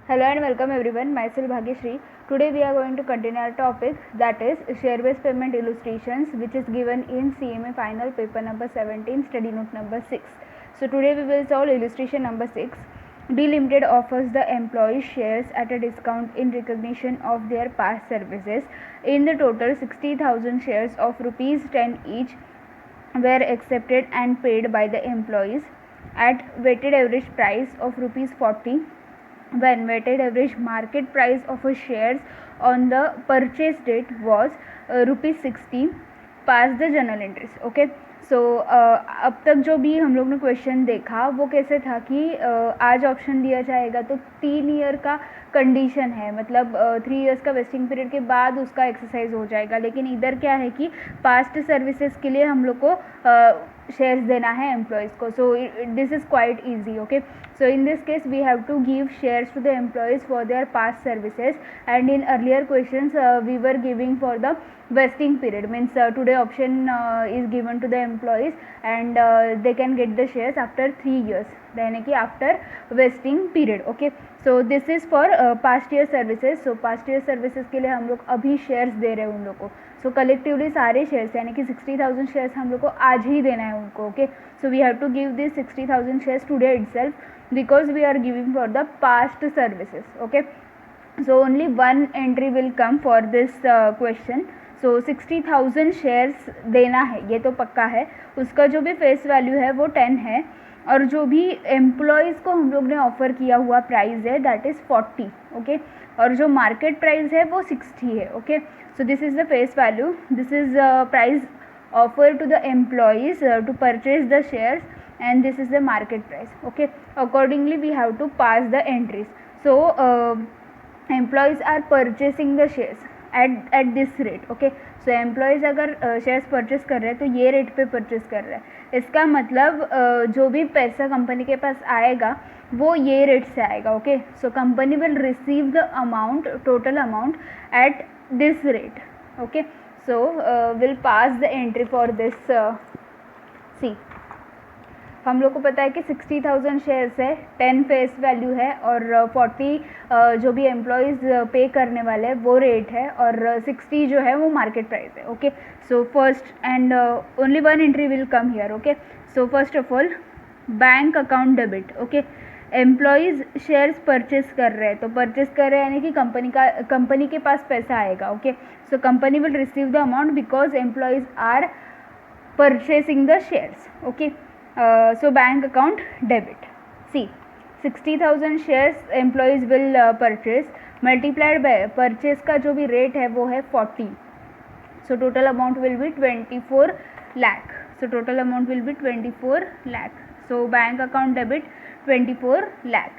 Hello and welcome everyone. Myself Bhagyashree. Today we are going to continue our topic, that is share-based payment illustrations, which is given in CMA final paper number 17, study note number 6. So today we will solve illustration number 6. D Limited offers the employee shares at a discount in recognition of their past services. In the total, 60,000 shares of rupees 10 each were accepted and paid by the employees at weighted average price of rupees 40, when weighted average market price of a shares on the purchase date was rupees 60. Pass the journal entries. Okay, so अब तक जो भी हम लोग ने question देखा वो कैसे था कि आज ऑप्शन दिया जाएगा तो 3 ईयर का कंडीशन है, मतलब 3 इयर्स का वेस्टिंग पीरियड के बाद उसका एक्सरसाइज हो जाएगा. लेकिन इधर क्या है कि पास्ट सर्विसेज के लिए हम लोग को शेयर्स देना है एम्प्लॉयज़ को. So this is quite easy. Okay, so in this case we have to give shares to the employees for their past services, and in earlier questions we were giving for the vesting period, means today option is given to the employees and they can get the shares after 3 years, यानी कि after vesting period. okay, so this is for past year services. so past year services के लिए हम लोग अभी shares दे रहे हैं उन लोग को. so collectively सारे shares यानी कि 60,000 shares हम लोग को आज ही देना है उनको. okay, so we have to give this 60,000 shares today itself because we are giving for the past services. okay, so only one entry will come for this question. so 60,000 shares देना है ये तो पक्का है. उसका जो भी फेस वैल्यू है वो 10 है और जो भी एम्प्लॉयज़ को हम लोग ने ऑफ़र किया हुआ प्राइस है दैट इज़ 40. ओके, और जो मार्केट प्राइस है वो 60 है. Okay, so this is the face value, this is price offer to the employees to purchase the shares, and this is the market price. okay, accordingly we have to pass the entries. so employees are purchasing the shares at this rate. okay, so employees अगर shares purchase कर रहे हैं तो ये rate पे purchase कर रहे हैं. इसका मतलब जो भी पैसा कंपनी के पास आएगा वो ये रेट से आएगा. Okay, so company will receive the amount, total amount at this rate. Okay, so we'll pass the entry for this. see, हम लोग को पता है कि 60,000 शेयर्स है, 10 फेस वैल्यू है और 40 जो भी एम्प्लॉयज़ पे करने वाले हैं वो रेट है और 60 जो है वो मार्केट प्राइस है. Okay, so first and only one entry will come here. Okay, so first of all bank account debit. Okay, employees shares purchase कर रहे हैं तो परचेस कर रहे हैं यानी कि कंपनी के पास पैसा आएगा. Okay, so company will receive the amount because employees are purchasing the shares. Okay, so bank account debit. See, 60,000 shares employees will purchase multiplied by purchase का जो भी रेट है वो है 40. So total amount will be 24 lakh. So total amount will be 24 lakh. so bank account debit 24 lakh.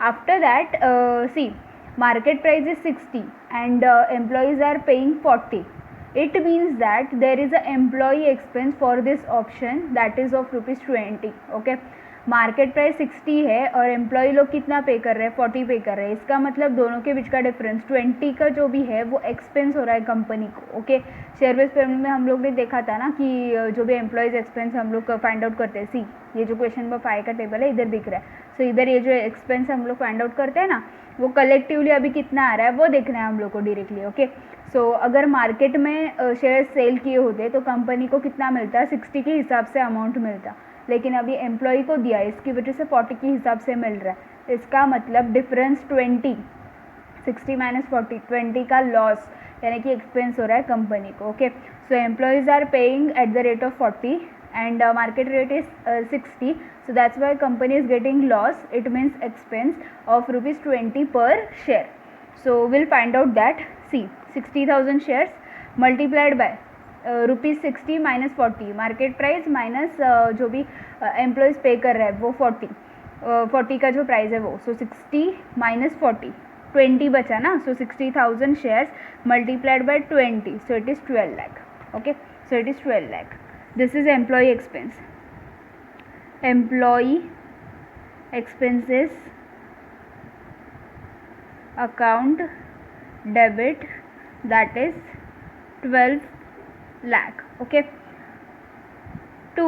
after that see, market price is 60 and employees are paying 40. it means that there is a employee expense for this option that is of rupees 20. okay, market price 60 है और employ लोग कितना पे कर रहे हैं, 40 पे कर रहे हैं. इसका मतलब दोनों के बीच का डिफरेंस 20 का जो भी है वो एक्सपेंस हो रहा है कंपनी को. ओके, शेयर बेस्ड पेमेंट में हम लोग ने देखा था ना कि जो भी एम्प्लॉयज़ एक्सपेंस हम लोग फाइंड आउट करते हैं. सी, ये जो क्वेश्चन नंबर 5 का टेबल है इधर दिख रहा है. सो इधर ये जो एक्सपेंस हम लोग फाइंड आउट करते हैं ना वो कलेक्टिवली अभी कितना आ रहा है वो देखना है हम लोग को डायरेक्टली. ओके, सो अगर मार्केट में शेयर सेल किए होते तो कंपनी को कितना मिलता, 60 के हिसाब से अमाउंट मिलता, लेकिन अभी एम्प्लॉय को दिया इसकी वजह से 40 के हिसाब से मिल रहा है. इसका मतलब डिफरेंस 20, 60 माइनस 40, 20 का लॉस यानी कि एक्सपेंस हो रहा है कंपनी को. Okay, so employees are paying at the rate of 40 and market rate is 60, so that's why company is getting loss. it means expense of rupees 20 per share. so we'll find out that. see, 60,000 shares multiplied by rupees 60 minus 40, market price minus जो भी employees पे कर रहा है वो 40 का जो price है वो. सो 60 माइनस 40, 20 बचा ना. So 60,000 shares multiplied by 20, so it is 12 lakh. Okay, so it is 12 lakh. This is employee expense. Employee expenses account debit that is 12 lakh. okay, 2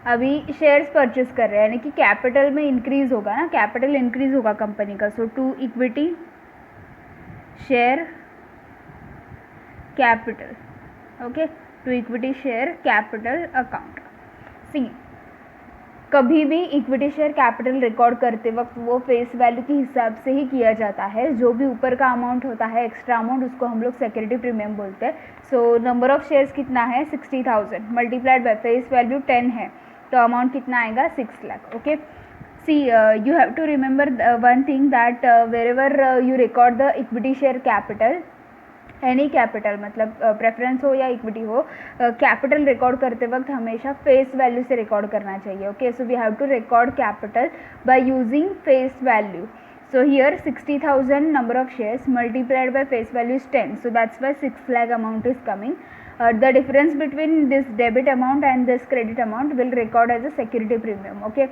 अभी शेयर्स परचेज कर रहे हैं, यानी कि कैपिटल में इंक्रीज होगा ना, कैपिटल इंक्रीज होगा कंपनी का. So to equity share capital. Okay, to equity share capital account. See, कभी भी इक्विटी शेयर कैपिटल रिकॉर्ड करते वक्त वो फेस वैल्यू के हिसाब से ही किया जाता है. जो भी ऊपर का अमाउंट होता है, एक्स्ट्रा अमाउंट, उसको हम लोग सिक्योरिटी प्रीमियम बोलते हैं. सो नंबर ऑफ शेयर्स कितना है 60,000 मल्टीप्लाइड बाय फेस वैल्यू 10 है, तो अमाउंट कितना आएगा 6 lakh. Okay, see you have to remember one thing that wherever you record the equity share capital, any capital, मतलब प्रेफरेंस हो या इक्विटी हो, कैपिटल रिकॉर्ड करते वक्त हमेशा फेस वैल्यू से रिकॉर्ड करना चाहिए. Okay, so we have to record capital by using face value. So here 60,000 number of shares multiplied by face value is 10. So that's why 6 lakh amount is coming. The difference between this debit amount and this credit amount will record as a security premium. Okay.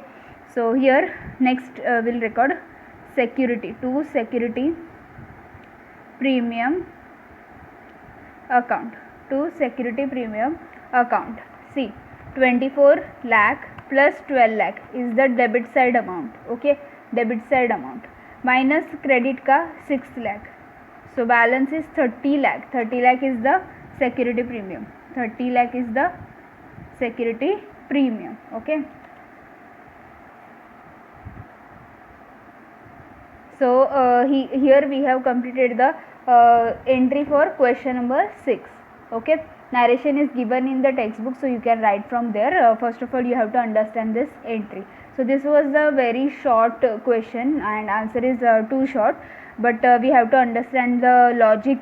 So here next we'll record security to security premium account, to security premium account. See, 24 lakh plus 12 lakh is the debit side amount. Okay, debit side amount minus credit का 6 lakh. So balance is 30 lakh. 30 lakh is the security premium. 30 lakh is the security premium. Okay. So here we have completed the entry for question number 6. Okay, narration is given in the textbook, so you can write from there. First of all, you have to understand this entry. So this was a very short question and answer is too short, but we have to understand the logic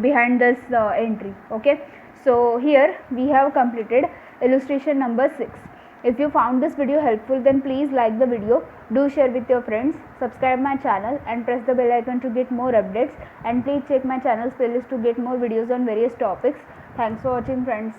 behind this entry. Okay, so here we have completed illustration number 6. If you found this video helpful, then please like the video, do share with your friends, subscribe my channel and press the bell icon to get more updates, and please check my channel's playlist to get more videos on various topics. Thanks for watching, friends.